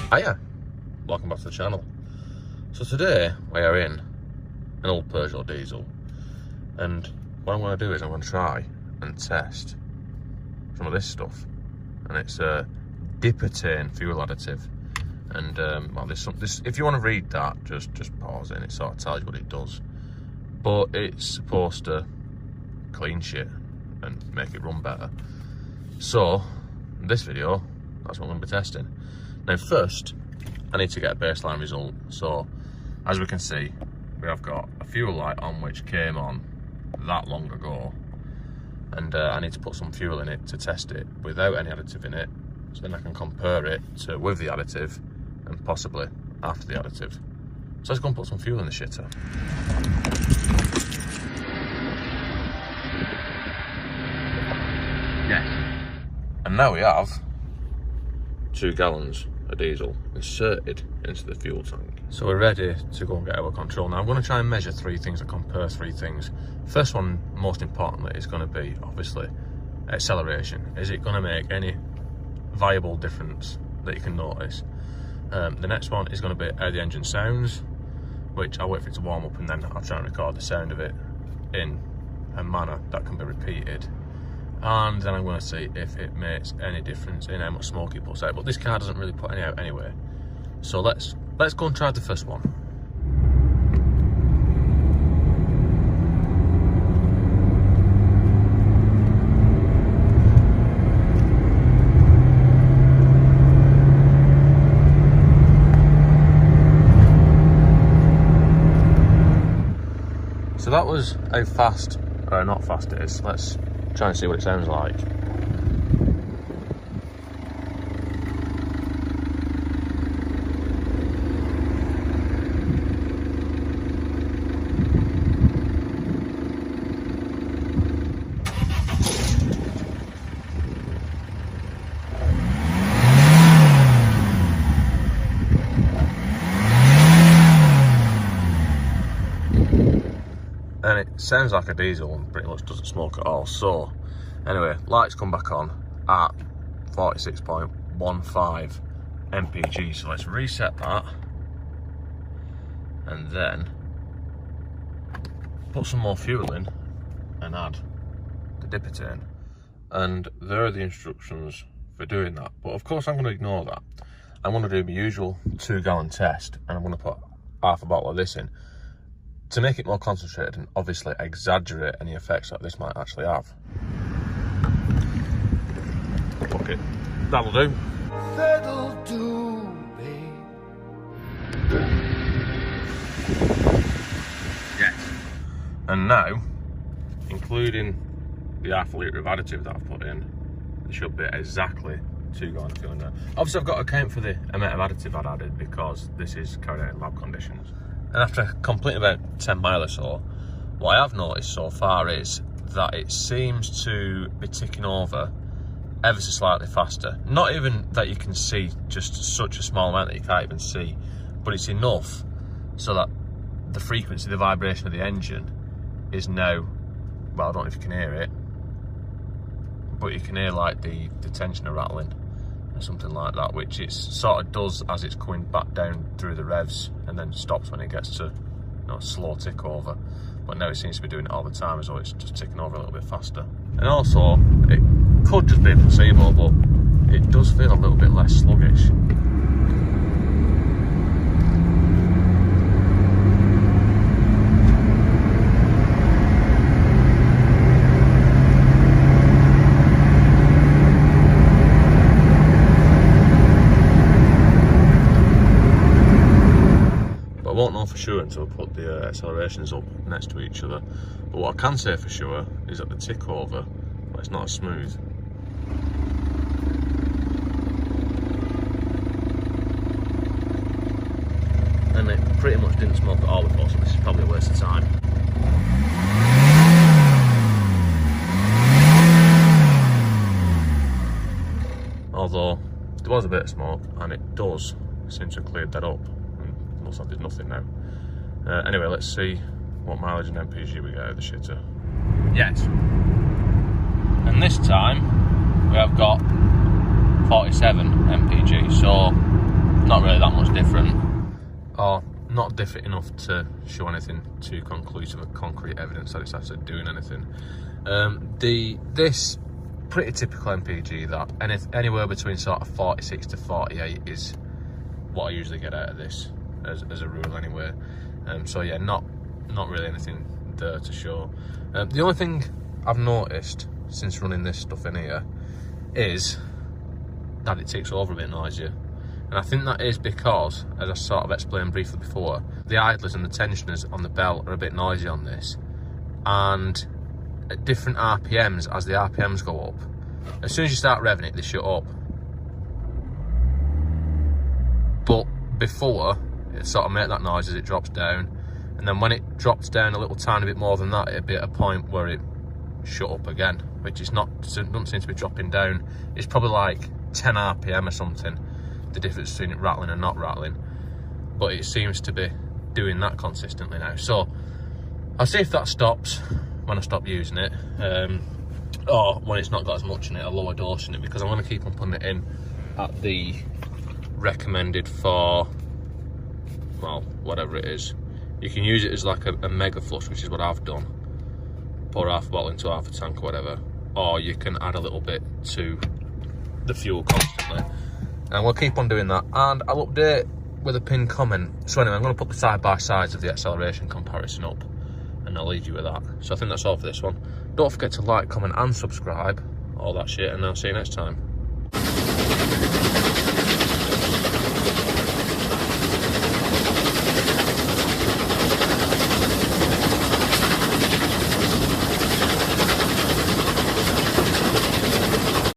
Hiya, welcome back to the channel. So today we are in an old Peugeot diesel, and what I'm going to do is I'm going to try and test some of this stuff, and it's a Dipetane fuel additive. And well, this if you want to read that, just pause it, and it sort of tells you what it does. But it's supposed to clean shit and make it run better. So in this video, that's what I'm going to be testing. Now first, I need to get a baseline result. So as we can see, we have got a fuel light on which came on that long ago, and I need to put some fuel in it to test it without any additive in it, so then I can compare it to with the additive and possibly after the additive. So let's go and put some fuel in the shitter. Yes. And now we have 2 gallons of diesel inserted into the fuel tank. So we're ready to go and get our control. Now I'm going to try and measure 3 things and compare 3 things. First one, most importantly, is going to be obviously acceleration. Is it going to make any viable difference that you can notice? The next one is going to be how the engine sounds, which I'll wait for it to warm up and then I'll try and record the sound of it in a manner that can be repeated. And then I'm going to see if it makes any difference in how much smoke it puts out. But this car doesn't really put any out anyway. So let's go and try the first one. So that was how fast, or not fast it is. Let's try and see what it sounds like. And it sounds like a diesel and pretty much doesn't smoke at all. So anyway, lights come back on at 46.15 mpg. So let's reset that and then put some more fuel in and add the Dipetane. And there are the instructions for doing that. But of course I'm going to ignore that. I'm going to do my usual 2 gallon test, and I'm going to put half a bottle of this in to make it more concentrated and obviously exaggerate any effects that this might actually have. Fuck it. That'll do. That'll do, babe. Yes. And now, including the half a litre of additive that I've put in, it should be exactly 2 gallons of fuel in there. Obviously I've got to account for the amount of additive I'd added because this is carried out in lab conditions. And after completing about 10 miles or so, what I have noticed so far is that it seems to be ticking over ever so slightly faster. Not even that you can see just such a small amount that you can't even see, but it's enough so that the frequency, the vibration of the engine is now, well, I don't know if you can hear it, but you can hear like the tensioner rattling or something like that, which it sort of does as it's coming back down through the revs and then stops when it gets to, you know, slow tick over. But now it seems to be doing it all the time, as though it's just ticking over a little bit faster. And also, it could just be a placebo, but it does feel a little bit less sluggish. I won't know for sure until I put the accelerations up next to each other, but what I can say for sure is that the tick over, well, it's not as smooth. And it pretty much didn't smoke at all before, so this is probably a waste of time. Although there was a bit of smoke, and it does seem to have cleared that up. Looks like there's nothing now. Anyway, let's see what mileage and MPG we get out of the shitter. Yes. And this time we have got 47 mpg, so not really that much different, or not different enough to show anything too conclusive or concrete evidence that it's actually doing anything. This pretty typical MPG, that anywhere between sort of 46 to 48 is what I usually get out of this as a rule anyway. So yeah, not really anything there to show. The only thing I've noticed since running this stuff in here is that it ticks over a bit noisier. And I think that is because, as I sort of explained briefly before, the idlers and the tensioners on the belt are a bit noisy on this. And at different RPMs, as the RPMs go up, as soon as you start revving it, they shut up. But before, it sort of make that noise as it drops down. And then when it drops down a little tiny bit more than that, it'll be at a point where it shut up again, which is doesn't seem to be dropping down. It's probably like 10 RPM or something, the difference between it rattling and not rattling. But it seems to be doing that consistently now. So I'll see if that stops when I stop using it, or when it's not got as much in it, a lower dose in it, because I'm going to keep on putting it in at the recommended for, well, whatever it is. You can use it as like a mega flush, which is what I've done. Pour half a bottle into half a tank or whatever. Or you can add a little bit to the fuel constantly. And we'll keep on doing that. And I'll update with a pinned comment. So anyway, I'm going to put the side-by-sides of the acceleration comparison up. And I'll leave you with that. So I think that's all for this one. Don't forget to like, comment and subscribe. All that shit. And I'll see you next time.